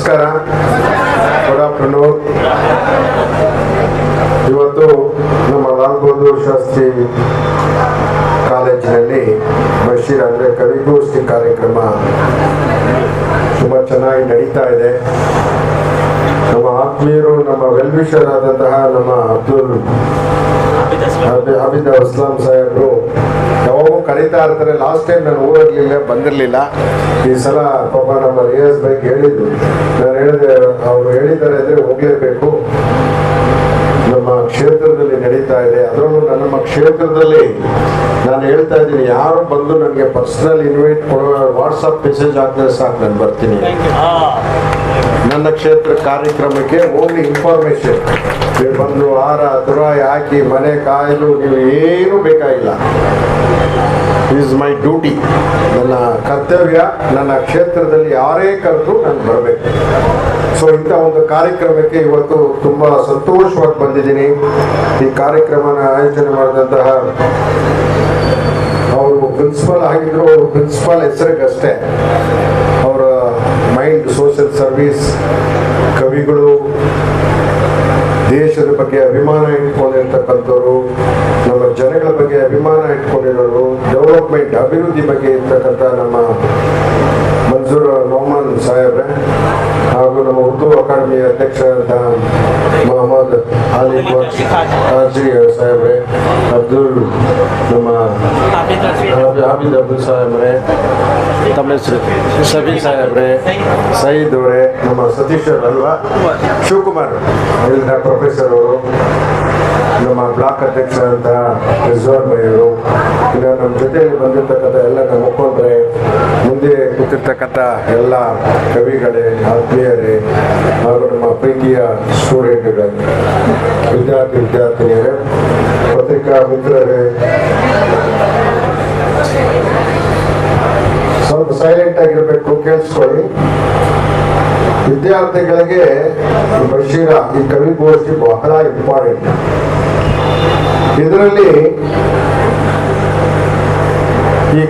ನಮಸ್ಕಾರ, good afternoon. ಇವತ್ತು ನಮ್ಮ ಲಾಲ್ ಬಹದ್ದೂರ್ ಶಾಸ್ತ್ರಿ ಕಾಲೇಜಿನಲ್ಲಿ ಬಶೀರ್ ಅಂದರೆ ಕವಿಗೋಷ್ಠಿ ಕಾರ್ಯಕ್ರಮ ತುಂಬ ಚೆನ್ನಾಗಿ ನಡೀತಾ ಇದೆ. ನಮ್ಮ ಆತ್ಮೀಯರು, ನಮ್ಮ ವೆಲ್ವಿಷರ್ ಆದಂತಹ ನಮ್ಮ ಆಬಿದ್ ಅಸ್ಲಾಂ ಸಾಹೇಬರು ಯಾವಾಗೂ ಕರೀತಾ ಇರ್ತಾರೆ. ಲಾಸ್ಟ್ ಟೈಮ್ ನಾನು ಹೋಗಿರ್ಲಿಲ್ಲ, ಬಂದಿರಲಿಲ್ಲ. ಈ ಸಲ ಪಾಪ ನಮ್ಮ ರಿಯಾಜ್ ಬೈಕ್ ಹೇಳಿದ್ರು, ನಾನು ಹೇಳಿದೆ ಅವರು ಹೇಳಿದ್ದಾರೆ ಅಂದರೆ ಹೋಗಲೇಬೇಕು. ನಮ್ಮ ಕ್ಷೇತ್ರದಲ್ಲಿ ನಡೀತಾ ಇದೆ, ಅದರಲ್ಲೂ ನಮ್ಮ ಕ್ಷೇತ್ರದಲ್ಲಿ ನಾನು ಹೇಳ್ತಾ ಇದ್ದೀನಿ, ಯಾರು ಬಂದು ನನಗೆ ಪರ್ಸನಲ್ ಇನ್ವೈಟ್ ಕೊಡೋ ವಾಟ್ಸಪ್ ಮೆಸೇಜ್ ಹಾಕಿದ್ರೆ ಸಾಕು, ನಾನು ಬರ್ತೀನಿ. ನನ್ನ ಕ್ಷೇತ್ರ ಕಾರ್ಯಕ್ರಮಕ್ಕೆ ಓನ್ಲಿ ಇನ್ಫಾರ್ಮೇಶನ್. ನೀವು ಬಂದು ಹಾರ ತುರಾಯಿ ಹಾಕಿ ಮನೆ ಕಾಯಲು ನೀವು ಏನೂ ಬೇಕಾಗಿಲ್ಲ. ಈಸ್ ಮೈ ಡ್ಯೂಟಿ, ನನ್ನ ಕರ್ತವ್ಯ. ನನ್ನ ಕ್ಷೇತ್ರದಲ್ಲಿ ಯಾರೇ ಕರೆದು ನಾನು ಬರಬೇಕು. ಸೊ ಇಂಥ ಒಂದು ಕಾರ್ಯಕ್ರಮಕ್ಕೆ ಇವತ್ತು ತುಂಬ ಸಂತೋಷವಾಗಿ ಬಂದಿದ್ದೀನಿ. ಈ ಕಾರ್ಯಕ್ರಮನ ಆಯೋಜನೆ ಮಾಡಿದಂತಹ ಅವರು ಪ್ರಿನ್ಸಿಪಲ್ ಆಗಿದ್ರು, ಅವರು ಪ್ರಿನ್ಸಿಪಾಲ್ ಹೆಸರಿಗಷ್ಟೇ. ಅವರ ಮೈಂಡ್ ಸೋಷಿಯಲ್ ಸರ್ವಿಸ್, ಕವಿಗಳು, ದೇಶದ ಬಗ್ಗೆ ಅಭಿಮಾನ ಇಟ್ಕೊಂಡಿರ್ತಕ್ಕಂಥವ್ರು, ನಮ್ಮ ಜನಗಳ ಬಗ್ಗೆ ಅಭಿಮಾನ ಇಟ್ಕೊಂಡಿರೋರು, ಡೆವಲಪ್ಮೆಂಟ್ ಅಭಿವೃದ್ಧಿ ಬಗ್ಗೆ ಇರ್ತಕ್ಕಂಥ ನಮ್ಮ ಮಂಜೂರ್ ನೋಮನ್ ಸಾಹೇಬ್ರೆ, ಹಾಗೂ ನಮ್ಮ ಉರ್ದು ಅಕಾಡೆಮಿ ಅಧ್ಯಕ್ಷರಾದ ಮೊಹಮ್ಮದ್ ಅಲಿ ಖಾಜಿ ಸಾಹೇಬ್ರೆ, ಅಬ್ದುಲ್ ನಮ್ಮ ಆಬಿದ್ ಅಬ್ದುಲ್ ಸಾಹೇಬ್ರೆ, ತಮ್ಮ ಹೆಸರು ಶಬಿ ಸಾಹೇಬ್ರೆ, ಸಯೀದ್ ಅವರೇ, ನಮ್ಮ ಸತೀಶ್ ಅಲ್ವಾ, ಶಿವಕುಮಾರ್ ಇಲ್ಲಿನ ಪ್ರೊಫೆಸರ್ ಅವರು, ನಮ್ಮ ಬ್ಲಾಕ್ ಅಧ್ಯಕ್ಷರಾದಂಥ ರಿಜ್ವಾನ್ ಭಾಯಿ ಅವರು, ಇನ್ನು ನಮ್ಮ ಜೊತೆಯಲ್ಲಿ ಬಂದಿರ್ತಕ್ಕಂಥ ಎಲ್ಲ ನಮ್ಮ ಮುಖಂಡರೇ, ಮುಂದೆ ಕೂತಿರ್ತಕ್ಕಂಥ ಎಲ್ಲ ಕವಿಗಳೇ, ಆತ್ಮೀಯರೇ, ಹಾಗೂ ನಮ್ಮ ಪ್ರೀತಿಯ ಸ್ಟೂಡೆಂಟ್ಗಳೇ, ವಿದ್ಯಾರ್ಥಿನಿಯರೇ, ಪತ್ರಿಕಾ ಮಿತ್ರರೇ, ಸ್ವಲ್ಪ ಸೈಲೆಂಟ್ ಆಗಿರಬೇಕು, ಕೇಳಿಸ್ಕೊಳ್ಳಿ. ವಿದ್ಯಾರ್ಥಿಗಳಿಗೆ ಬಶೀರ ಈ ಕವಿಗೋಷ್ಠಿ ಬಹಳ ಇಂಪಾರ್ಟೆಂಟ್. ಇದರಲ್ಲಿ ಈ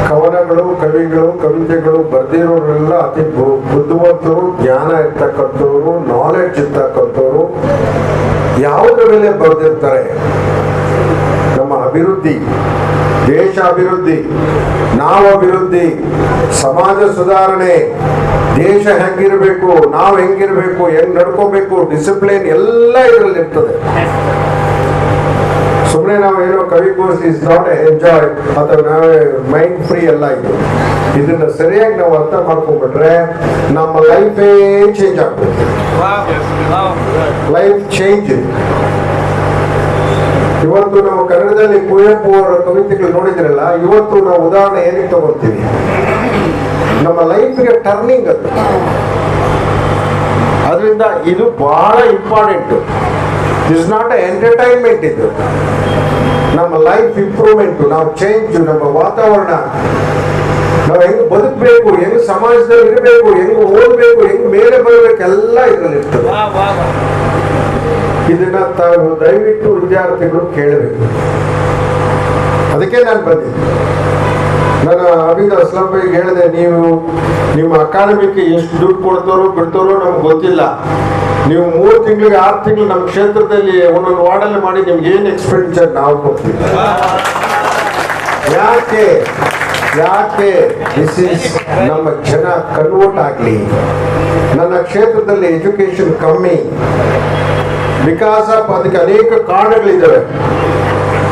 ಕವನಗಳು, ಕವಿಗಳು, ಕವಿತೆಗಳು ಬರೆದಿರೋರೆಲ್ಲ ಅತಿ ಬುದ್ಧಿವಂತರು, ಜ್ಞಾನ ಇರ್ತಕ್ಕಂಥವ್ರು, ನಾಲೆಡ್ಜ್ ಇರ್ತಕ್ಕಂಥವ್ರು. ಯಾವುದ್ರ ಮೇಲೆ ಬರೆದಿರ್ತಾರೆ? ನಮ್ಮ ಅಭಿವೃದ್ಧಿ, ದೇಶ ಅಭಿವೃದ್ಧಿ, ನಾವು ಅಭಿವೃದ್ಧಿ, ಸಮಾಜ ಸುಧಾರಣೆ, ದೇಶ ಹೆಂಗಿರಬೇಕು, ನಾವು ಹೆಂಗಿರ್ಬೇಕು, ಹೆಂಗ್ ನಡ್ಕೋಬೇಕು, ಡಿಸಿಪ್ಲಿನ್ ಎಲ್ಲ ಇದರಲ್ಲಿ ಇರ್ತದೆ. ಸುಮ್ಮನೆ ನಾವೇನೋ ಕವಿಗೋಷ್ಠಿ ಇಸ್ ನಾಟ್ ಎಂಜಾಯ್ ಅಥವಾ ನಾವೇ ಮೈಂಡ್ ಫ್ರೀ ಎಲ್ಲ ಇದು. ಇದನ್ನ ಸರಿಯಾಗಿ ನಾವು ಅರ್ಥ ಮಾಡ್ಕೊಂಡ್ಬಿಟ್ರೆ ನಮ್ಮ ಲೈಫೇ ಚೇಂಜ್ ಆಗ್ತದೆ. Life change. ಇವತ್ತು ನಾವು ಕನ್ನಡದಲ್ಲಿ ಕುವೆಂಪು ಅವರ ಕವಿತೆಗಳು ನೋಡಿದ್ರಲ್ಲ, ಇವತ್ತು ನಾವು ಉದಾಹರಣೆ ಏನಕ್ಕೆ ತಗೊಳ್ತೀವಿ? ನಮ್ಮ ಲೈಫ್ಗೆ ಟರ್ನಿಂಗ್ ಅದು. ಅದರಿಂದ ಇದು ಬಹಳ ಇಂಪಾರ್ಟೆಂಟ್. ಇಸ್ ನಾಟ್ ಎಂಟರ್ಟೈನ್ಮೆಂಟ್, ಇದು ನಮ್ಮ ಲೈಫ್ ಇಂಪ್ರೂವ್ಮೆಂಟ್, ನಾವು ಚೇಂಜ್, ನಮ್ಮ ವಾತಾವರಣ, ನಾವು ಹೆಂಗ್ ಬದುಕಬೇಕು, ಹೆಂಗ್ ಸಮಾಜದಲ್ಲಿ ಇರಬೇಕು, ಹೆಂಗ್ ಓದಬೇಕು, ಹೆಂಗ್ ಮೇಲೆ ಬರಬೇಕು, ಎಲ್ಲ ಇದರಲ್ಲಿ ಇರ್ತದೆ. ಇದನ್ನ ತಾವು ದಯವಿಟ್ಟು ವಿದ್ಯಾರ್ಥಿಗಳು ಕೇಳಬೇಕು. ಅದಕ್ಕೆ ನಾನು ಬಂದಿದ್ದೆ. ನಾನು ಆಬಿದ್ ಅಸ್ಲಾಂ ಭಾಯಿಗೆ ಹೇಳಿದೆ, ನೀವು ನಿಮ್ಮ ಅಕಾಡೆಮಿಗೆ ಎಷ್ಟು ದುಡ್ಡು ಕೊಡ್ತಾರೋ ಬಿಡ್ತಾರೋ ನಮ್ಗೆ ಗೊತ್ತಿಲ್ಲ. ನೀವು 3 ತಿಂಗಳಿಗೆ 6 ತಿಂಗಳು ನಮ್ಮ ಕ್ಷೇತ್ರದಲ್ಲಿ ಒಂದೊಂದು ವಾರ್ಡಲ್ಲಿ ಮಾಡಿ ನಿಮ್ಗೆ ಏನು ಎಕ್ಸ್ಪೆಂಡಿಚರ್ ನಾವು ಕೊಡ್ತೀವಿ. ಯಾಕೆ ದಿಸ್ ಇಸ್ ನಮ್ಮ ಜನ ಕನ್ವರ್ಟ್ ಆಗಲಿ. ನನ್ನ ಕ್ಷೇತ್ರದಲ್ಲಿ ಎಜುಕೇಶನ್ ಕಮ್ಮಿ, ಬಿಕಾಸ್ ಆಫ್ ಅದಕ್ಕೆ ಅನೇಕ ಕಾರಣಗಳಿದ್ದಾವೆ.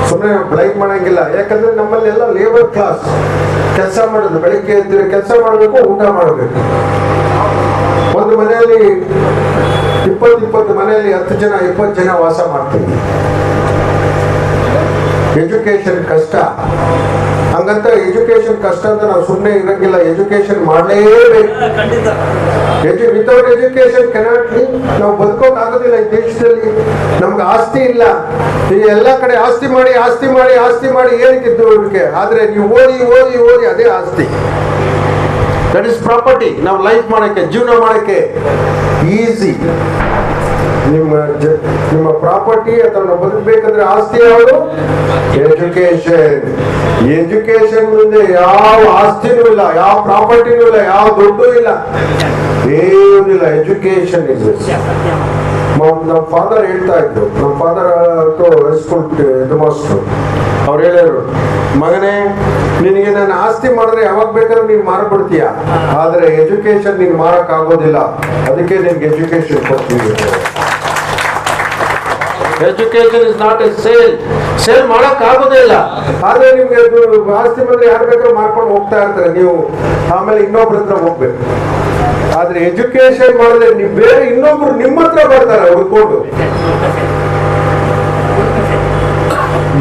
ಸುಮ್ಮನೆ ಬ್ಲೈಕ್ ಮಾಡಂಗಿಲ್ಲ. ಯಾಕಂದ್ರೆ ನಮ್ಮಲ್ಲಿ ಎಲ್ಲ ಲೇಬರ್ ಕ್ಲಾಸ್ ಕೆಲಸ ಮಾಡೋದು. ಬೆಳಿಗ್ಗೆ ಎದ್ದರೆ ಕೆಲಸ ಮಾಡಬೇಕು, ಊಟ ಮಾಡಬೇಕು. ಒಂದು ಮನೆಯಲ್ಲಿ 20 ಮನೆಯಲ್ಲಿ 10 ಜನ 20 ಜನ ವಾಸ ಮಾಡ್ತೀವಿ. ಎಜುಕೇಶನ್ ಕಷ್ಟ. ಹಂಗಂತ ಎಜುಕೇಶನ್ ಕಷ್ಟ ಅಂತ ನಾವು ಸುಮ್ಮನೆ ಇರಂಗಿಲ್ಲ. ಎಜುಕೇಶನ್ ಮಾಡಲೇಬೇಕು. Without education cannot live. ನಾವು ಬದುಕೋಕ್ ಆಗೋದಿಲ್ಲ ಈ ದೇಶದಲ್ಲಿ. ನಮ್ಗೆ ಆಸ್ತಿ ಇಲ್ಲ. ಈ ಎಲ್ಲ ಕಡೆ ಆಸ್ತಿ ಮಾಡಿ ಏನಕ್ಕಿದ್ದು ಅವ್ರಿಗೆ? ಆದ್ರೆ ನೀವು ಓದಿ ಅದೇ ಆಸ್ತಿ. That his property. ನಾವು ಲೈಫ್ ಮಾಡಕ್ಕೆ, ಜೀವನ ಮಾಡಕ್ಕೆ ಈಸಿ. ನಿಮ್ಮ ಪ್ರಾಪರ್ಟಿ ಅಥವಾ ನಾವು ಬದುಕಬೇಕಂದ್ರೆ ಆಸ್ತಿ ಯಾವುದು? ಎಜುಕೇಶನ್ ಮುಂದೆ ಯಾವ ಆಸ್ತಿನೂ ಇಲ್ಲ, ಯಾವ ಪ್ರಾಪರ್ಟಿನೂ ಇಲ್ಲ, ಯಾವ ದುಡ್ಡು ಇಲ್ಲ. ಏನಿಲ್ಲ, ಎಜುಕೇಶನ್ ಇಸ್ ನಮ್ಮ ಫಾದರ್ ಹೇಳ್ತಾ ಇದ್ರು, ನಮ್ಮ ಫಾದರ್ ಸ್ಕೂಲ್ ಇದು ಮಾಸ್ಟ್ರು, ಅವ್ರು ಹೇಳಿದ್ರು, ಮಗನೇ ನಿನಗೆ ನಾನು ಆಸ್ತಿ ಮಾಡಿದ್ರೆ ಯಾವಾಗ ಬೇಕಾದ್ರೂ ನೀನು ಮಾರ್ಬಿಡ್ತೀಯ, ಆದ್ರೆ ಎಜುಕೇಶನ್ ನೀನು ಮಾರಕ್ ಆಗೋದಿಲ್ಲ, ಅದಕ್ಕೆ ನಿನ್ಗೆ ಎಜುಕೇಶನ್ ಕೊಡ್ತೀವಿ. Education is not A sale ಮಾಡಕ್ ಆಗೋದೇ ಇಲ್ಲ. ಆದ್ರೆ ನಿಮ್ಗೆ ಆಸ್ತಿ ಬಂದ್ರೆ ಯಾರು ಬೇಕಾದ್ರೂ ಮಾಡ್ಕೊಂಡು ಹೋಗ್ತಾ ಇರ್ತಾರೆ, ನೀವು ಆಮೇಲೆ ಇನ್ನೊಬ್ರ ಹತ್ರ ಹೋಗ್ಬೇಕು. ಆದ್ರೆ ಎಜುಕೇಶನ್ ಮಾಡಿದ್ರೆ ನೀವು ಬೇರೆ ಇನ್ನೊಬ್ರು ನಿಮ್ಮ ಹತ್ರ ಬರ್ತಾರೆ ಹುಡ್ಕೊಂಡು,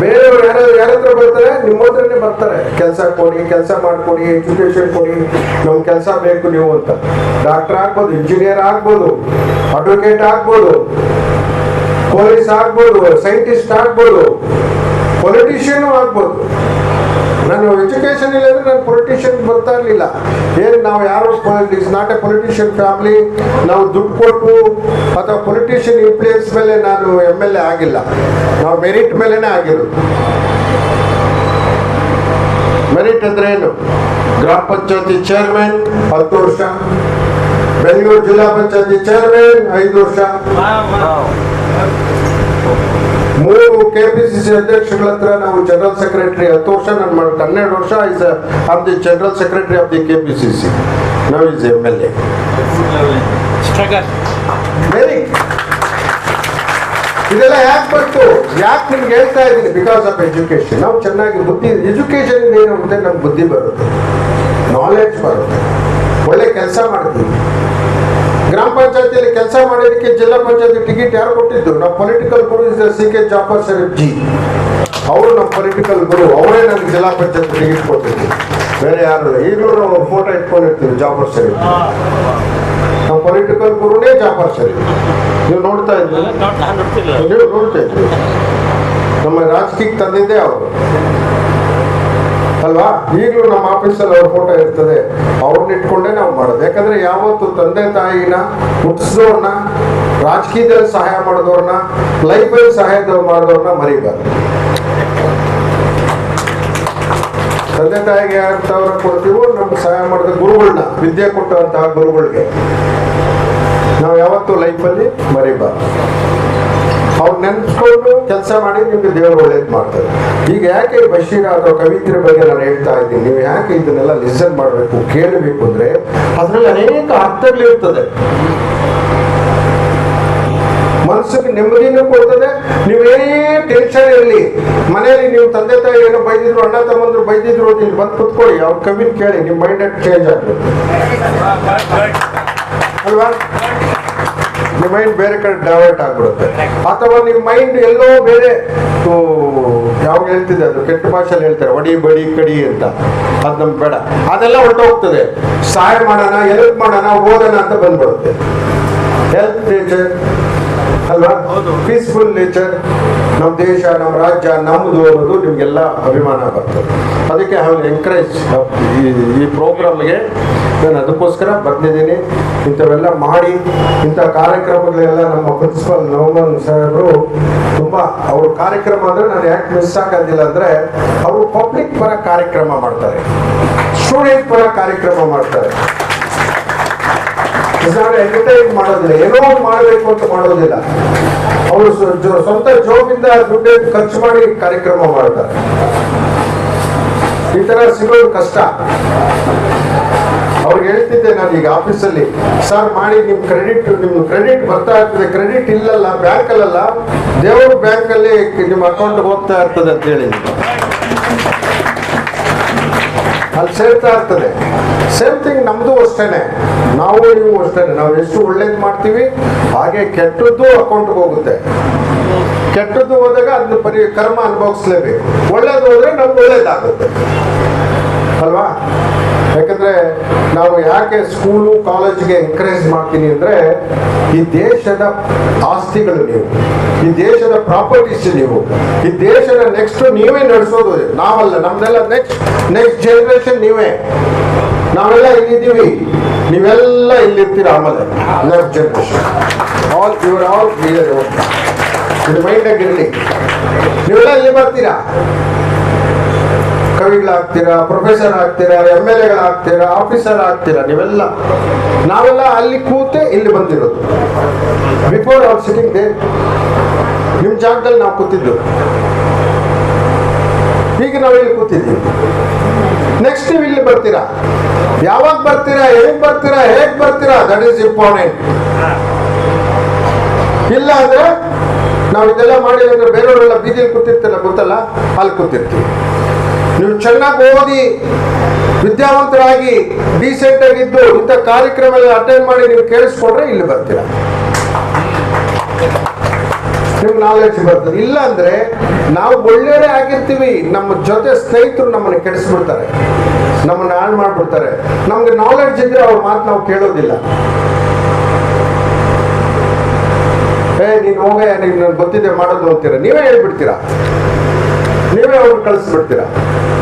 ಬೇರೆಯವ್ರು ಯಾರ ಹತ್ರ ಬರ್ತಾರೆ, ನಿಮ್ಮ ಹತ್ರನೇ ಬರ್ತಾರೆ. ಕೆಲಸ ಕೊಡಿ, ಕೆಲಸ ಮಾಡ್ಕೊಡಿ, ಎಜುಕೇಶನ್ ಕೊಡಿ, ನಮ್ ಕೆಲಸ ಬೇಕು ನೀವು ಅಂತ. ಡಾಕ್ಟರ್ ಆಗ್ಬೋದು, ಇಂಜಿನಿಯರ್ ಆಗ್ಬೋದು, ಅಡ್ವೊಕೇಟ್ ಆಗ್ಬೋದು, ಪೊಲೀಸ್ ಆಗ್ಬೋದು, ಸೈಂಟಿಸ್ಟ್ ಆಗ್ಬೋದು, ಪೊಲಿಟಿಷಿಯನ್ ಆಗ್ಬೋದು. ನಾನು ಎಜುಕೇಶನ್ ಇಲ್ಲ ಅಂದ್ರೆ ನಾನು ಪೊಲಿಟಿಷಿಯನ್ ಬರ್ತಾ ಇರ್ಲಿಲ್ಲ. ಏನ್ ನಾವು ಯಾರು is not A politician family, ನಾವು ದುಡ್ಡು ಕೊಟ್ಟು ಅಥವಾ ಪೊಲಿಟಿಷಿಯನ್ ಇನ್ಫ್ಲೂಯೆನ್ಸ್ ಮೇಲೆ ನಾನು MLA ಆಗಿಲ್ಲ, ನಾವು ಮೆರಿಟ್ ಮೇಲೆನೆ ಆಗಿರೋದು. ಮೆರಿಟ್ ಅಂದ್ರೆ ಏನು? ಗ್ರಾಮ ಪಂಚಾಯತಿ ಚೇರ್ಮನ್ 10 ವರ್ಷ, ಬೆಂಗಳೂರು ಜಿಲ್ಲಾ ಪಂಚಾಯತಿ ಚೇರ್ಮನ್ 5 ವರ್ಷ, 3 KPCC ಅಧ್ಯಕ್ಷಗಳ ಹತ್ರ ನಾವು ಜನರಲ್ ಸೆಕ್ರೆಟರಿ 10 ವರ್ಷ ನಾನು ಮಾಡಿ 12 ವರ್ಷ of the general secretary of the KPCC. ನಾವು ಇಸ್ MLA. ಇದೆಲ್ಲ ಯಾಕೆ ಬಂತು? ಯಾಕೆ ನಿಮ್ಗೆ ಹೇಳ್ತಾ ಇದ್ದೀನಿ? Because of education. ನಾವು ಚೆನ್ನಾಗಿ ಬುದ್ಧಿ, ಎಜುಕೇಶನ್ ಏನು ಅಂತ ನಮ್ಗೆ ಬುದ್ಧಿ ಬರುತ್ತೆ, ನಾಲೆಡ್ಜ್ ಬರುತ್ತೆ, ಒಳ್ಳೆ ಕೆಲಸ ಮಾಡ್ತೀವಿ. ಗ್ರಾಮ ಪಂಚಾಯತಿಯಲ್ಲಿ ಕೆಲಸ ಮಾಡೋದಕ್ಕೆ ಜಿಲ್ಲಾ ಪಂಚಾಯತಿ ಟಿಕೆಟ್ ಯಾರು ಕೊಟ್ಟಿದ್ದು? ನಾವು ಪೊಲಿಟಿಕಲ್ ಗುರು ಇಸ್ CK ಜಾಫರ್ ಶರೀಫ್ ಜಿ, ಅವರು ನಮ್ಮ ಪೊಲಿಟಿಕಲ್ ಗುರು, ಅವರೇ ನನಗೆ ಜಿಲ್ಲಾ ಪಂಚಾಯತಿ ಟಿಕೆಟ್ ಕೊಟ್ಟಿದ್ದು, ಬೇರೆ ಯಾರು. ಈಗಲೂ ನಾವು ಫೋಟೋ ಇಟ್ಕೊಂಡಿರ್ತೀವಿ ಜಾಫರ್ ಶರೀಫ್, ನಮ್ಮ ಪೊಲಿಟಿಕಲ್ ಗುರುನೇ ಜಾಫರ್ ಶರೀಫ್. ನೀವು ನೋಡ್ತಾ ಇದ್ರಿ, ನೀವು ನೋಡ್ತಾ ಇದ್ರಿ, ನಮ್ಮ ರಾಜಕೀಯಕ್ಕೆ ತಂದಿದ್ದೇ ಅವರು ಅಲ್ವಾ. ಈಗಲೂ ನಮ್ಮ ಆಫೀಸಲ್ಲಿ ಅವ್ರ ಫೋಟೋ ಇರ್ತದೆ, ಅವ್ರನ್ನ ಇಟ್ಕೊಂಡೇ ನಾವು ಮಾಡೋದು. ಯಾಕಂದ್ರೆ ಯಾವತ್ತು ತಂದೆ ತಾಯಿನ ಹುಟ್ಟಿಸಿದವ್ರನ್ನ, ರಾಜಕೀಯದಲ್ಲಿ ಸಹಾಯ ಮಾಡಿದವ್ರನ್ನ, ಲೈಫಲ್ಲಿ ಸಹಾಯ ಮಾಡಿದವ್ರನ್ನ ಮರಿಬಾರ್ದು. ತಂದೆ ತಾಯಿಗೆ ಯಾರು ಕೊಡ್ತೀವೋ ನಮ್ಗೆ ಸಹಾಯ ಮಾಡಿದ ಗುರುಗಳನ್ನ, ವಿದ್ಯೆ ಕೊಟ್ಟಂತಹ ಗುರುಗಳಿಗೆ ನಾವು ಯಾವತ್ತೂ ಲೈಫಲ್ಲಿ ಮರಿಬಾರ್ದು. ಅವ್ರು ನೆನ್ಸ್ಕೊಂಡು ಕೆಲಸ ಮಾಡಿ ನಿಮ್ಗೆ ದೇವರು ಒಳ್ಳೇದು ಮಾಡ್ತಾರೆ. ಈಗ ಯಾಕೆ ಬಶೀರ್ ಅಥವಾ ಕವಿತ್ರಿ ಬಗ್ಗೆ ನಾನು ಹೇಳ್ತಾ ಇದ್ದೀನಿ, ನೀವು ಯಾಕೆ ಇದನ್ನೆಲ್ಲ ಲಿಸನ್ ಮಾಡಬೇಕು, ಕೇಳಬೇಕು ಅಂದ್ರೆ ಅದ್ರಲ್ಲಿ ಅನೇಕ ಅರ್ಥಗಳಿರ್ತದೆ. ಮನಸ್ಸಿಗೆ ನೆಮ್ಮದಿನೂ ಕೊಡ್ತದೆ. ನೀವೇನೇ ಟೆನ್ಷನ್ ಇರಲಿ, ಮನೆಯಲ್ಲಿ ನೀವು ತಂದೆ ತಾಯಿ ಏನೋ ಬೈದಿದ್ರು, ಅಣ್ಣ ತಮ್ಮಂದ್ರು ಬೈದಿದ್ರು, ಇಲ್ಲಿ ಬಂದು ಕುತ್ಕೊಳ್ಳಿ, ಅವ್ರ ಕವಿನ ಕೇಳಿ, ನಿಮ್ಮ ಮೈಂಡ್ ಚೇಂಜ್ ಆಗ್ತದೆ ಅಲ್ವಾ. ನಿಮ್ಮ ಮೈಂಡ್ ಬೇರೆ ಕಡೆ ಡೈವರ್ಟ್ ಆಗ್ಬಿಡುತ್ತೆ. ಅಥವಾ ನಿಮ್ಮ ಮೈಂಡ್ ಎಲ್ಲೋ ಬೇರೆ, ಯಾವಾಗ ಹೇಳ್ತಿದೆ ಅದು ಕೆಟ್ಟ ಭಾಷೆಯಲ್ಲಿ ಹೇಳ್ತಾರೆ, ಒಡಿ ಬಡಿ ಕಡಿ ಅಂತ, ಅದು ನಮ್ಗೆ ಬೇಡ. ಅದೆಲ್ಲ ಹೊರಟೋಗ್ತದೆ. ಸಹಾಯ ಮಾಡೋಣ, ಹೆಲ್ಪ್ ಮಾಡೋಣ, ಓದೋಣ ಅಂತ ಬಂದ್ಬಿಡುತ್ತೆ. ಹೆಲ್ಪ್ ನೇಚರ್ ಅಲ್ವಾ, ಪೀಸ್ಫುಲ್ ನೇಚರ್, ನಮ್ಮ ದೇಶ, ನಮ್ಮ ರಾಜ್ಯ ನಮ್ಮದು ಅನ್ನೋದು ನಿಮ್ಗೆಲ್ಲ ಅಭಿಮಾನ ಬರ್ತದೆ. ಅದಕ್ಕೆ ಐ ವಿಲ್ ಎಂಕರೇಜ್ ಈ ಪ್ರೋಗ್ರಾಮ್ಗೆ ನಾನು ಅದಕ್ಕೋಸ್ಕರ ಬಂದಿದ್ದೀನಿ. ಇಂಥವೆಲ್ಲ ಮಾಡಿ, ಇಂಥ ಕಾರ್ಯಕ್ರಮಗಳೆಲ್ಲ ನಮ್ಮ ಪ್ರಿನ್ಸಿಪಲ್ ನವಮನ್ ಸಾಹೇಬರು ತುಂಬ, ಅವ್ರ ಕಾರ್ಯಕ್ರಮ ಅಂದರೆ ನಾನು ಯಾಕೆ ಮಿಸ್ ಆಗೋದಿಲ್ಲ ಅಂದರೆ, ಅವರು ಪಬ್ಲಿಕ್ ಪರ ಕಾರ್ಯಕ್ರಮ ಮಾಡ್ತಾರೆ, ಸ್ಟೂಡೆಂಟ್ ಪರ ಕಾರ್ಯಕ್ರಮ ಮಾಡ್ತಾರೆ. ಎಂಟರ್ಟೈನ್ ಮಾಡೋದಿಲ್ಲ, ಏನೋ ಮಾಡಬೇಕು ಅಂತ ಮಾಡೋದಿಲ್ಲ. ಅವರು ಸ್ವಂತ ಜೋಬಿಂದ ದುಡ್ಡು ಖರ್ಚು ಮಾಡಿ ಕಾರ್ಯಕ್ರಮ ಮಾಡ್ತಾರೆ. ಈ ತರ ಸಿಗೋದು ಕಷ್ಟ. ಅವ್ರಿಗೆ ಹೇಳ್ತಿದ್ದೆ ನಾನು ಈಗ ಆಫೀಸಲ್ಲಿ, ಸರ್ ಮಾಡಿ ನಿಮ್ ಕ್ರೆಡಿಟ್ ಬರ್ತಾ ಇರ್ತದೆ, ಕ್ರೆಡಿಟ್ ಇಲ್ಲಲ್ಲ ಬ್ಯಾಂಕಲ್ಲ, ದೇವ್ರ ಬ್ಯಾಂಕಲ್ಲಿ ನಿಮ್ಮ ಅಕೌಂಟ್ ಹೋಗ್ತಾ ಇರ್ತದೆ ಅಂತ ಹೇಳಿ, ಅಲ್ಲಿ ಸೇರ್ತಾ ಇರ್ತದೆ. ಸೇಮ್ ಥಿಂಗ್ ನಮ್ದು ಅಷ್ಟೇನೆ, ನಾವು ನೀವು ಅಷ್ಟೇನೆ. ನಾವು ಎಷ್ಟು ಒಳ್ಳೇದು ಮಾಡ್ತೀವಿ ಹಾಗೆ ಕೆಟ್ಟದ್ದು ಅಕೌಂಟ್ಗೆ ಹೋಗುತ್ತೆ. ಕೆಟ್ಟದ್ದು ಹೋದಾಗ ಅದನ್ನ ಕರ್ಮ ಅನುಭವಿಸ್ಲೇಬೇಕು. ಒಳ್ಳೇದು ಹೋದ್ರೆ ನಮ್ಗೆ ಒಳ್ಳೇದಾಗುತ್ತೆ ಅಲ್ವಾ. ಯಾಕಂದ್ರೆ ನಾವು ಯಾಕೆ ಸ್ಕೂಲು ಕಾಲೇಜ್ಗೆ ಎಂಕರೇಜ್ ಮಾಡ್ತೀನಿ ಅಂದ್ರೆ, ಈ ದೇಶದ ಆಸ್ತಿಗಳು ನೀವು, ಈ ದೇಶದ ಪ್ರಾಪರ್ಟೀಸ್ ನೀವು, ಈ ದೇಶದ ನೆಕ್ಸ್ಟ್ ನೀವೇ ನಡೆಸೋದು, ನಾವಲ್ಲ. ನಮ್ದೆಲ್ಲ ನೆಕ್ಸ್ಟ್ ಜನರೇಷನ್ ನೀವೇ. ನಾವೆಲ್ಲ ಇಲ್ಲಿದ್ದೀವಿ, ನೀವೆಲ್ಲ ಇಲ್ಲಿರ್ತೀರ. ಆಮೇಲೆ ನೆಕ್ಸ್ಟ್ ಜನರೇಷನ್ ಆಲ್ ಇದು ಮೈಂಡಾಗಿರಲಿ. ನೀವೆಲ್ಲ ಇಲ್ಲಿ ಬರ್ತೀರಾ, ಕವಿಗಳಾಗ್ತೀರಾ, ಪ್ರೊಫೆಸರ್ ಆಗ್ತೀರಾ, MLA ಗಳಾಗ್ತೀರಾ, ಆಫೀಸರ್ ಆಗ್ತೀರಾ, ನಾವೆಲ್ಲ ಅಲ್ಲಿ ಕೂತೆ ಇಲ್ಲಿ ಬಂದಿರೋದು. ಬಿಫೋರ್ ಅವರ್ ಸಿಟಿಂಗ್ ದೇ ನಿಮ್ಮ ಜಾಗದಲ್ಲಿ ನಾವು ಕೂತಿದ್ದು, ಈಗ ನಾವು ಇಲ್ಲಿ ಕೂತಿದ್ದೀವಿ. ನೆಕ್ಸ್ಟ್ ನೀವು ಇಲ್ಲಿ ಬರ್ತೀರಾ, ಯಾವಾಗ ಬರ್ತೀರಾ, ಹೇಗೆ ಬರ್ತೀರಾ, ದಟ್ ಈಸ್ ಇಂಪಾರ್ಟೆಂಟ್. ಇಲ್ಲ ಅಂದ್ರೆ ನಾವು ಇದೆಲ್ಲ ಮಾಡಿಲ್ಲ ಅಂದ್ರೆ ಬೇರೆಯವರೆಲ್ಲ ಬೀದಿಯಲ್ಲಿ ಕೂತಿರ್ತಿಲ್ಲ, ಗೊತ್ತಲ್ಲ, ಅಲ್ಲಿ ಕೂತಿರ್ತೀವಿ. ನೀವು ಚೆನ್ನಾಗಿ ಓದಿ ವಿದ್ಯಾವಂತರಾಗಿ ಡೀಸೆಂಟ್ ಆಗಿದ್ದು ಇಂಥ ಕಾರ್ಯಕ್ರಮ ಎಲ್ಲ ಅಟೆಂಡ್ ಮಾಡಿ ನೀವು ಕೇಳಿಸ್ಕೊಂಡ್ರೆ ಇಲ್ಲಿ ಬರ್ತೀರಾ, ನಿಮ್ಗೆ ನಾಲೆಡ್ಜ್ ಬರ್ತದೆ. ಇಲ್ಲ ಅಂದ್ರೆ ನಾವು ಒಳ್ಳೆಯವರೇ ಆಗಿರ್ತೀವಿ, ನಮ್ಮ ಜೊತೆ ಸ್ನೇಹಿತರು ನಮ್ಮನ್ನು ಕೆಡಿಸ್ಬಿಡ್ತಾರೆ, ನಮ್ಮನ್ನು ಹಾಳು ಮಾಡ್ಬಿಡ್ತಾರೆ. ನಮ್ಗೆ ನಾಲೆಡ್ಜ್ ಇದ್ರೆ ಅವ್ರ ಮಾತು ನಾವು ಕೇಳೋದಿಲ್ಲ. ನೀನು ಹೋಗ, ನಿಮ್ಗೆ ಗೊತ್ತಿದೆ ಮಾಡೋದು ಅಂತೀರ, ನೀವೇ ಹೇಳ್ಬಿಡ್ತೀರಾ, ನೀವೇ ಅವ್ರು ಕಳಿಸ್ಬಿಡ್ತೀರಾ.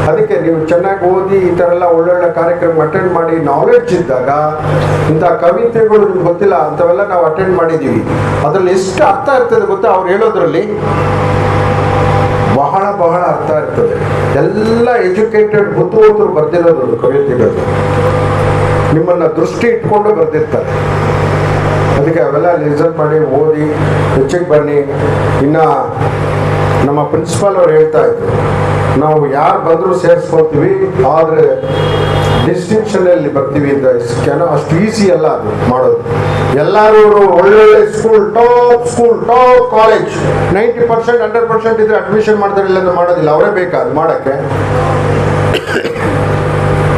ಅದಕ್ಕೆ ನೀವು ಚೆನ್ನಾಗಿ ಓದಿ ಈ ಥರ ಎಲ್ಲ ಒಳ್ಳೊಳ್ಳೆ ಕಾರ್ಯಕ್ರಮ ಅಟೆಂಡ್ ಮಾಡಿ ನಾಲೆಡ್ಜ್ ಇದ್ದಾಗ, ಇಂಥ ಕವಿತೆಗಳು ನಿಮ್ಗೆ ಗೊತ್ತಿಲ್ಲ ಅಂಥವೆಲ್ಲ ನಾವು ಅಟೆಂಡ್ ಮಾಡಿದ್ದೀವಿ, ಅದರಲ್ಲಿ ಎಷ್ಟು ಅರ್ಥ ಇರ್ತದೆ ಗೊತ್ತಾ, ಅವ್ರು ಹೇಳೋದ್ರಲ್ಲಿ ಬಹಳ ಬಹಳ ಅರ್ಥ ಇರ್ತದೆ. ಎಲ್ಲ ಎಜುಕೇಟೆಡ್ ಬುದ್ಧಿವಂತರು ಬರ್ದಿರೋದು ಕವಿತೆಗಳು, ನಿಮ್ಮನ್ನ ದೃಷ್ಟಿ ಇಟ್ಕೊಂಡು ಬರ್ದಿರ್ತಾರೆ. ಅದಕ್ಕೆ ಅವೆಲ್ಲ ಲಿಸನ್ ಮಾಡಿ ಓದಿ ಹೆಚ್ಚಿಗೆ ಬನ್ನಿ. ಇನ್ನು ನಮ್ಮ ಪ್ರಿನ್ಸಿಪಾಲ್ ಅವ್ರು ಹೇಳ್ತಾ ಇದ್ರು, ನಾವು ಯಾರು ಬಂದರೂ ಸೇರಿಸ್ಕೊಳ್ತೀವಿ, ಆದರೆ ಡಿಸ್ಟಿಂಕ್ಷನಲ್ಲಿ ಬರ್ತೀವಿ ಅಂತ. ಅಷ್ಟು ಈಸಿ ಅಲ್ಲ ಅದು ಮಾಡೋದು. ಎಲ್ಲರೂ ಒಳ್ಳೊಳ್ಳೆ ಸ್ಕೂಲ್, ಟಾಪ್ ಕಾಲೇಜ್ 90% 100% ಇದ್ರೆ ಅಡ್ಮಿಷನ್ ಮಾಡ್ತಾರೆ, ಇಲ್ಲ ಅಂದ್ರೆ ಮಾಡೋದಿಲ್ಲ. ಅವರೇ ಬೇಕಾ ಅದು ಮಾಡೋಕ್ಕೆ?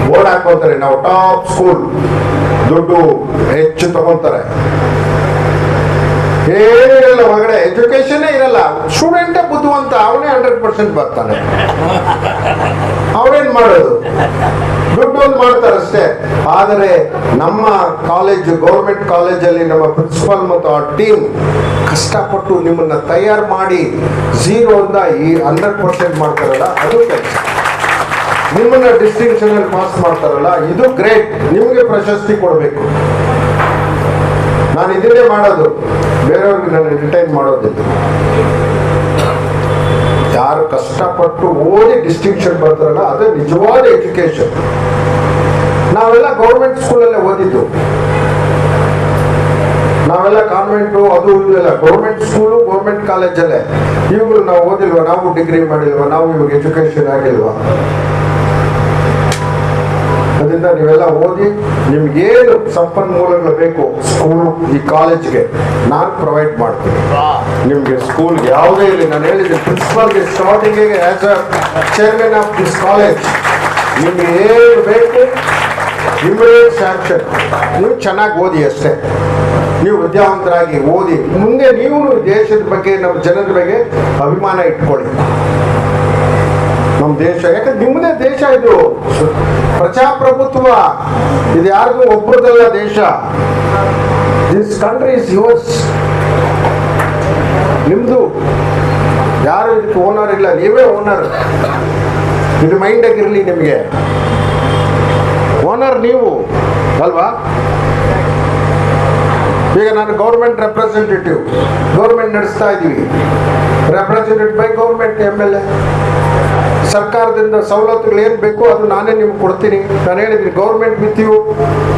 ಬೋರ್ಡ್ ಹಾಕೋತಾರೆ, ನಾವು ಟಾಪ್ ಸ್ಕೂಲ್, ದುಡ್ಡು ಹೆಚ್ಚು ತಗೊಂತಾರೆ, ಏನಿರಲ್ಲ ಹೊರಗಡೆ, ಎಜುಕೇಶನ್ ಇರಲ್ಲ. ಸ್ಟೂಡೆಂಟೇ ಬುದ್ಧಿವಂತ, ಅವನೇ 100% ಬರ್ತಾನೆ. ಅವನೇನ್ ಮಾಡೋದು, ದುಡ್ಡು ಒಂದು ಮಾಡ್ತಾರೆ ಅಷ್ಟೇ. ಆದರೆ ನಮ್ಮ ಕಾಲೇಜು, ಗೌರ್ಮೆಂಟ್ ಕಾಲೇಜಲ್ಲಿ ನಮ್ಮ ಪ್ರಿನ್ಸಿಪಾಲ್ ಮತ್ತು ಆ ಟೀಮ್ ಕಷ್ಟಪಟ್ಟು ನಿಮ್ಮನ್ನ ತಯಾರು ಮಾಡಿ 0 ಇಂದ 100% ಮಾಡ್ತಾರಲ್ಲ, ಅದು ಕೆಲಸ. ನಿಮ್ಮನ್ನ ಡಿಸ್ಟಿಂಕ್ಷನ್ ಅಲ್ಲಿ ಪಾಸ್ ಮಾಡ್ತಾರಲ್ಲ, ಇದು ಗ್ರೇಟ್. ನಿಮಗೆ ಪ್ರಶಸ್ತಿ ಕೊಡಬೇಕು. ನಾನು ಇದನ್ನೇ ಮಾಡೋದು, ಬೇರೆಯವ್ರಿಗೆ ನಾನು ಎಂಟರ್ಟೈನ್ ಮಾಡೋದಿಲ್ಲ. ಯಾರು ಕಷ್ಟಪಟ್ಟು ಓದಿ ಡಿಸ್ಟಿಂಕ್ಷನ್ ಬರ್ತಾರಲ್ಲ, ಅದು ನಿಜವಾದ ಎಜುಕೇಶನ್. ನಾವೆಲ್ಲ ಗೌರ್ಮೆಂಟ್ ಸ್ಕೂಲಲ್ಲೇ ಓದಿದ್ದು, ನಾವೆಲ್ಲ ಕಾನ್ವೆಂಟು ಅದು ಇದು ಎಲ್ಲ ಗೌರ್ಮೆಂಟ್ ಸ್ಕೂಲು, ಗೌರ್ಮೆಂಟ್ ಕಾಲೇಜಲ್ಲೇ. ಇವುಗಳು ನಾವು ಓದಿಲ್ವಾ, ನಾವು ಡಿಗ್ರಿ ಮಾಡಿಲ್ವಾ, ನಾವು ಇವಾಗ ಎಜುಕೇಶನ್ ಆಗಿಲ್ವಾ? ಅದರಿಂದ ನೀವೆಲ್ಲ ಓದಿ, ನಿಮ್ಗೇನು ಸಂಪನ್ಮೂಲಗಳು ಬೇಕು ಸ್ಕೂಲ್, ಈ ಕಾಲೇಜ್ಗೆ ನಾನು ಪ್ರೊವೈಡ್ ಮಾಡ್ತೀನಿ. ನಿಮ್ಗೆ ಸ್ಕೂಲ್ ಯಾವುದೇ ಇರಲಿ, ನಾನು ಹೇಳಿದ್ದೀನಿ ಪ್ರಿನ್ಸಿಪಾಲ್ಗೆ ಸ್ಟಾರ್ಟಿಂಗಿಗೆ as a chairman of this college, ನಿಮ್ಗೆ ಏನು ಬೇಕು ಇಮಿಡಿಯೇಟ್ ಸ್ಯಾಂಕ್ಷನ್. ನೀವು ಚೆನ್ನಾಗಿ ಓದಿ ಅಷ್ಟೇ. ನೀವು ವಿದ್ಯಾವಂತರಾಗಿ ಓದಿ ಮುಂದೆ ನೀವು ದೇಶದ ಬಗ್ಗೆ, ನಮ್ಮ ಜನರ ಬಗ್ಗೆ ಅಭಿಮಾನ ಇಟ್ಕೊಳ್ಳಿ. ನಮ್ಮ ದೇಶ, ಯಾಕಂದ್ರೆ ನಿಮ್ಮದೇ ದೇಶ ಇದು, ಪ್ರಜಾಪ್ರಭುತ್ವ ಇದು ಯಾರಿಗೂ ಒಬ್ಬರದಲ್ಲ ದೇಶ. ದಿಸ್ ಕಂಟ್ರಿ ಇಸ್ ಯುವರ್ಸ್, ನಿಮ್ದು. ಯಾರು ಇದಕ್ಕೆ ಓನರ್ ಇಲ್ಲ, ನೀವೇ ಓನರ್. ಇದು ಮೈಂಡ್ ಆಗಿರಲಿ, ನಿಮಗೆ ಓನರ್ ನೀವು ಅಲ್ವಾ? ಈಗ ನಾನು ಗೌರ್ಮೆಂಟ್ ರೆಪ್ರೆಸೆಂಟೇಟಿವ್, ಗೌರ್ಮೆಂಟ್ ನಡೆಸ್ತಾ ಇದ್ದೀವಿ, ರೆಪ್ರೆಸೆಂಟೆಡ್ ಬೈ ಗೌರ್ಮೆಂಟ್ MLA. ಸರ್ಕಾರದಿಂದ ಸವಲತ್ತುಗಳು ಏನು ಬೇಕು ಅದು ನಾನೇ ನಿಮ್ಗೆ ಕೊಡ್ತೀನಿ. ನಾನು ಹೇಳಿದ್ದೀನಿ ಗೌರ್ಮೆಂಟ್ ವಿತ್ ಯು,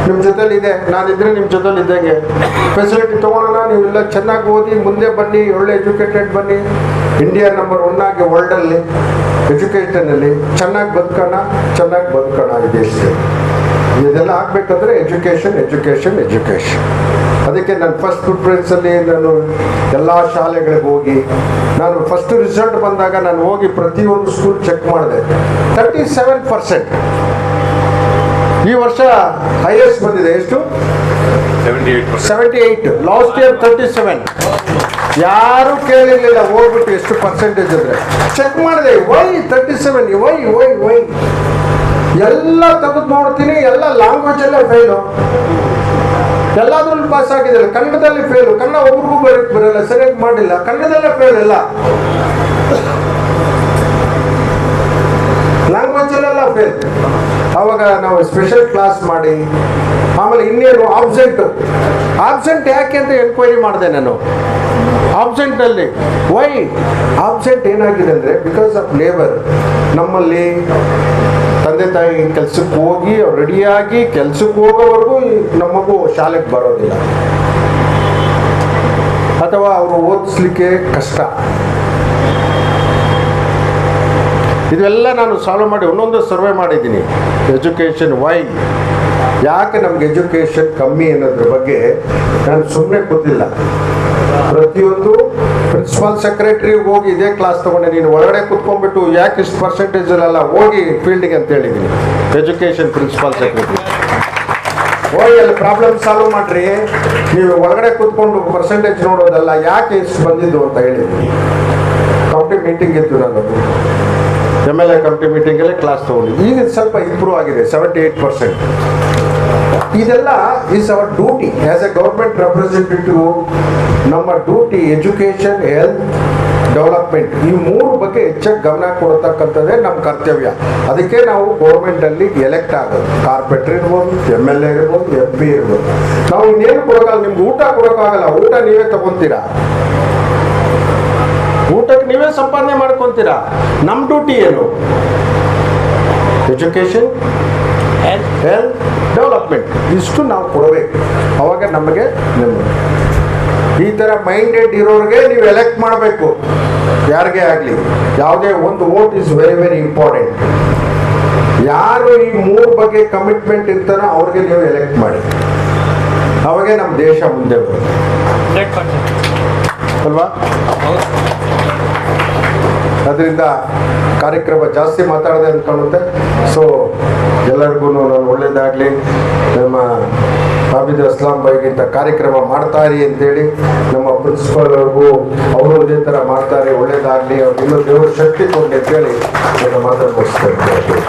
ನಿಮ್ಮ ಜೊತೆಲಿದೆ, ನಾನಿದ್ರೆ ನಿಮ್ಮ ಜೊತೆಲಿ ಇದ್ದಂಗೆ. ಫೆಸಿಲಿಟಿ ತೊಗೊಳೋಣ, ನೀವೆಲ್ಲ ಚೆನ್ನಾಗಿ ಓದಿ ಮುಂದೆ ಬನ್ನಿ, ಒಳ್ಳೆ ಎಜುಕೇಟೆಡ್ ಬನ್ನಿ. ಇಂಡಿಯಾ ನಂಬರ್ 1 ಆಗಿ ವರ್ಲ್ಡಲ್ಲಿ ಎಜುಕೇಷನಲ್ಲಿ ಚೆನ್ನಾಗಿ ಬದುಕೋಣ ಈ ದೇಶದಲ್ಲಿ. ಇದೆಲ್ಲ ಆಗಬೇಕಂದ್ರೆ ಎಜುಕೇಷನ್. ಅದಕ್ಕೆ ನಾನು ಫಸ್ಟ್ ಪ್ರಿಫರೆನ್ಸಲ್ಲಿ ನಾನು ಎಲ್ಲ ಶಾಲೆಗಳಿಗೆ ಹೋಗಿ, ನಾನು ಫಸ್ಟ್ ರಿಸಲ್ಟ್ ಬಂದಾಗ ನಾನು ಹೋಗಿ ಪ್ರತಿಯೊಂದು ಸ್ಕೂಲ್ ಚೆಕ್ ಮಾಡಿದೆ. 37%. ಈ ವರ್ಷ ಹೈಯೆಸ್ಟ್ ಬಂದಿದೆ. ಎಷ್ಟು? 78. Last year 37. ಯಾರು ಕೇಳಿರ್ಲಿಲ್ಲ, ಹೋಗ್ಬಿಟ್ಟು ಎಷ್ಟು ಪರ್ಸೆಂಟೇಜ್ ಅಂದ್ರೆ ಚೆಕ್ ಮಾಡಿದೆ. ವೈ 37? ವೈ ಎಲ್ಲ ತೆಗೆದು ನೋಡ್ತೀನಿ, ಎಲ್ಲ ಲ್ಯಾಂಗ್ವೇಜ್ ಅಲ್ಲೇ ಫೇಲು, ಎಲ್ಲಾದ್ರಲ್ಲಿ ಪಾಸ್ ಆಗಿದ್ದಾರೆ. ಕನ್ನಡದಲ್ಲಿ ಫೇಲು, ಕನ್ನಡ ಒಬ್ರಿಗೂ ಬರಲ್ಲ, ಸರಿಯಾಗಿ ಮಾಡಿಲ್ಲ, ಕನ್ನಡದಲ್ಲೇ ಫೇಲ್ ಇಲ್ಲ, ಲ್ಯಾಂಗ್ವೇಜ್ ಅಲ್ಲೆಲ್ಲ ಫೇಲ್. ಅವಾಗ ನಾವು ಸ್ಪೆಷಲ್ ಕ್ಲಾಸ್ ಮಾಡಿ, ಆಮೇಲೆ ಇನ್ನೇನು ಆಬ್ಸೆಂಟ್ ಯಾಕೆ ಅಂತ ಎನ್ಕ್ವೈರಿ ಮಾಡಿದೆ ನಾನು. ಆಬ್ಸೆಂಟಲ್ಲಿ ವೈ ಆಬ್ಸೆಂಟ್ ಏನಾಗಿದೆ ಅಂದರೆ ಬಿಕಾಸ್ ಆಫ್ ಲೇಬರ್. ನಮ್ಮಲ್ಲಿ ತಂದೆ ತಾಯಿ ಕೆಲಸಕ್ಕೆ ಹೋಗಿ ಅವ್ರು ರೆಡಿಯಾಗಿ ಕೆಲಸಕ್ಕೆ ಹೋಗೋವರೆಗೂ ನಮ್ಮ ಮಗು ಶಾಲೆಗೆ ಬರೋದಿಲ್ಲ, ಅಥವಾ ಅವರು ಓದಿಸ್ಲಿಕ್ಕೆ ಕಷ್ಟ. ಇದೆಲ್ಲ ನಾನು ಸಾಲ್ವ್ ಮಾಡಿ ಒಂದೊಂದು ಸರ್ವೆ ಮಾಡಿದ್ದೀನಿ. ಎಜುಕೇಷನ್ ವೈ, ಯಾಕೆ ನಮ್ಗೆ ಎಜುಕೇಷನ್ ಕಮ್ಮಿ ಅನ್ನೋದ್ರ ಬಗ್ಗೆ ನಾನು ಸುಮ್ಮನೆ ಕೂತಿಲ್ಲ. ಪ್ರತಿಯೊಂದು ಪ್ರಿನ್ಸಿಪಾಲ್ ಸೆಕ್ರೆಟರಿ ಹೋಗಿ ಇದೇ ಕ್ಲಾಸ್ ತಗೊಂಡೆ, ನೀನು ಒಳಗಡೆ ಕೂತ್ಕೊಂಡ್ಬಿಟ್ಟು ಯಾಕೆ ಇಷ್ಟು ಪರ್ಸೆಂಟೇಜಲ್ಲೆಲ್ಲ ಹೋಗಿ ಫೀಲ್ಡಿಗೆ ಅಂತ ಹೇಳಿದ್ದೀನಿ. ಎಜುಕೇಷನ್ ಪ್ರಿನ್ಸಿಪಾಲ್ ಸೆಕ್ರೆಟರಿ ಹೋಗಿ ಅಲ್ಲಿ ಪ್ರಾಬ್ಲಮ್ ಸಾಲ್ವ್ ಮಾಡ್ರಿ, ನೀವು ಒಳಗಡೆ ಕೂತ್ಕೊಂಡು ಪರ್ಸೆಂಟೇಜ್ ನೋಡೋದಲ್ಲ, ಯಾಕೆ ಇಷ್ಟು ಬಂದಿದ್ದು ಅಂತ ಹೇಳಿದ್ದೀನಿ. ಕಮಿಟಿ ಮೀಟಿಂಗ್ ಇತ್ತು, ನಾನು MLA ಕಮಿಟಿ ಮೀಟಿಂಗಲ್ಲೇ ಕ್ಲಾಸ್ ತಗೊಂಡು. ಈಗ ಸ್ವಲ್ಪ ಇಂಪ್ರೂವ್ ಆಗಿದೆ, 78%. ಇದೆಲ್ಲ is our duty as A government representative. ನಮ್ಮ ಡ್ಯೂಟಿ ಎಜುಕೇಷನ್, ಹೆಲ್ತ್, ಡೆವಲಪ್ಮೆಂಟ್, ಈ ಮೂರು ಬಗ್ಗೆ ಹೆಚ್ಚಾಗಿ ಗಮನ ಕೊಡತಕ್ಕಂಥದ್ದೇ ನಮ್ಮ ಕರ್ತವ್ಯ. ಅದಕ್ಕೆ ನಾವು ಗೌರ್ಮೆಂಟಲ್ಲಿ ಎಲೆಕ್ಟ್ ಆಗೋದು. ಕಾರ್ಪೊರೇಟರ್ ಇರ್ಬೋದು, MLA ಇರ್ಬೋದು, MP ಇರ್ಬೋದು. ನಾವು ಇನ್ನೇನು ಕೊಡೋಕ್ಕಾಗಲ್ಲ, ನಿಮ್ಗೆ ಊಟ ಕೊಡೋಕ್ಕಾಗಲ್ಲ, ಊಟ ನೀವೇ ತಗೊತೀರಾ, ಊಟಕ್ಕೆ ನೀವೇ ಸಂಪಾದನೆ ಮಾಡ್ಕೊತೀರಾ. ನಮ್ಮ ಡ್ಯೂಟಿ ಏನು? ಎಜುಕೇಷನ್, ಹೆಲ್ತ್, ಡೆವಲಪ್ಮೆಂಟ್, ಇಷ್ಟು ನಾವು ಕೊಡಬೇಕು. ಅವಾಗ ನಮಗೆ ಈ ಥರ ಮೈಂಡೆಡ್ ಇರೋರಿಗೆ ನೀವು ಎಲೆಕ್ಟ್ ಮಾಡಬೇಕು. ಯಾರಿಗೇ ಆಗಲಿ, ಯಾವುದೇ ಒಂದು vote is very very important. ಯಾರು ಈ ಮೂರು ಬಗ್ಗೆ ಕಮಿಟ್ಮೆಂಟ್ ಇರ್ತಾರೋ ಅವ್ರಿಗೆ ನೀವು ಎಲೆಕ್ಟ್ ಮಾಡಿ. ಅವಾಗೆ ನಮ್ಮ ದೇಶ ಮುಂದೆ ಬರುತ್ತೆ ಅಲ್ವಾ? ಅದರಿಂದ ಕಾರ್ಯಕ್ರಮ ಜಾಸ್ತಿ ಮಾತಾಡದೆ ಅಂತ ಕಾಣುತ್ತೆ. ಸೊ ಎಲ್ಲರಿಗೂ ನಾನು ಒಳ್ಳೇದಾಗಲಿ, ನಮ್ಮ ಹಾಬಿದ್ ಅಸ್ಲಾಂ ಬೈಗಿಂತ ಕಾರ್ಯಕ್ರಮ ಮಾಡ್ತಾರಿ ಅಂತೇಳಿ ನಮ್ಮ ಪ್ರಿನ್ಸಿಪಾಲ್ ಅವ್ರಿಗೂ ಅವರು ಇದೇ ಥರ ಮಾಡ್ತಾರೆ, ಒಳ್ಳೇದಾಗಲಿ, ಅವ್ರಿಗೆ ಇನ್ನೂ ದೇವ್ರ ಶಕ್ತಿ ಕೊಡಲಿ ಅಂತೇಳಿ ನನ್ನ ಮಾತನ್ನು ಮುಗಿಸ್ತಾ ಇದ್ದೀನಿ.